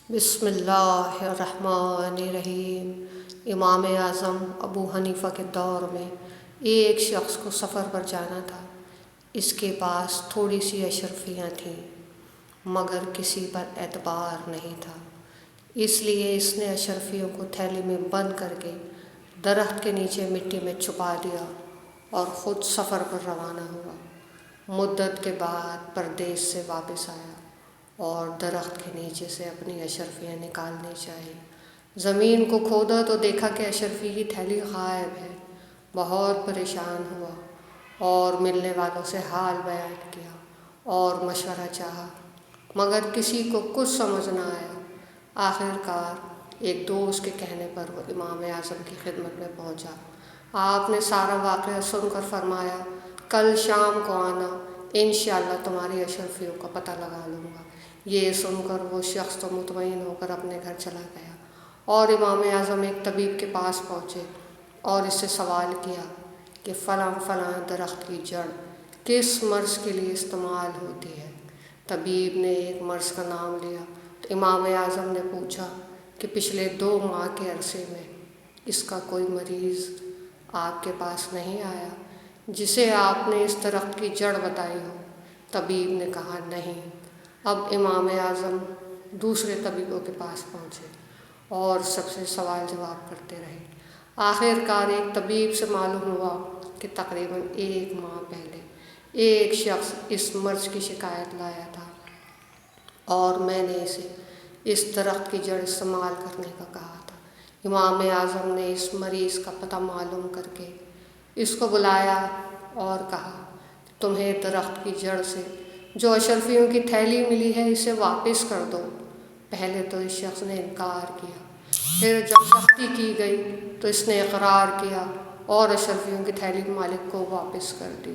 بسم اللہ الرحمن الرحیم۔ امام اعظم ابو حنیفہ کے دور میں ایک شخص کو سفر پر جانا تھا۔ اس کے پاس تھوڑی سی اشرفیاں تھیں مگر کسی پر اعتبار نہیں تھا، اس لیے اس نے اشرفیوں کو تھیلی میں بند کر کے درخت کے نیچے مٹی میں چھپا دیا اور خود سفر پر روانہ ہوا۔ مدت کے بعد پردیس سے واپس آیا اور درخت کے نیچے سے اپنی اشرفیاں نکالنے چاہی۔ زمین کو کھودا تو دیکھا کہ اشرفی کی تھیلی غائب ہے۔ بہت پریشان ہوا اور ملنے والوں سے حال بیان کیا اور مشورہ چاہا مگر کسی کو کچھ سمجھ نہ آیا۔ آخر کار ایک دوست کے کہنے پر وہ امام اعظم کی خدمت میں پہنچا۔ آپ نے سارا واقعہ سن کر فرمایا، کل شام کو آنا، انشاءاللہ تمہاری اشرفیوں کا پتہ لگا لوں گا۔ یہ سن کر وہ شخص تو مطمئن ہو کر اپنے گھر چلا گیا اور امام اعظم ایک طبیب کے پاس پہنچے اور اس سے سوال کیا کہ فلاں فلاں درخت کی جڑ کس مرض کے لیے استعمال ہوتی ہے؟ طبیب نے ایک مرض کا نام لیا تو امام اعظم نے پوچھا کہ پچھلے 2 ماہ کے عرصے میں اس کا کوئی مریض آپ کے پاس نہیں آیا جسے آپ نے اس درخت کی جڑ بتائی ہو؟ طبیب نے کہا نہیں۔ اب امام اعظم دوسرے طبیبوں کے پاس پہنچے اور سب سے سوال جواب کرتے رہے۔ آخر کار ایک طبیب سے معلوم ہوا کہ تقریباً 1 ماہ پہلے ایک شخص اس مرض کی شکایت لایا تھا اور میں نے اسے اس درخت کی جڑ استعمال کرنے کا کہا تھا۔ امام اعظم نے اس مریض کا پتہ معلوم کر کے اس کو بلایا اور کہا، تمہیں درخت کی جڑ سے جو اشرفیوں کی تھیلی ملی ہے اسے واپس کر دو۔ پہلے تو اس شخص نے انکار کیا، پھر جب سختی کی گئی تو اس نے اقرار کیا اور اشرفیوں کی تھیلی مالک کو واپس کر دی۔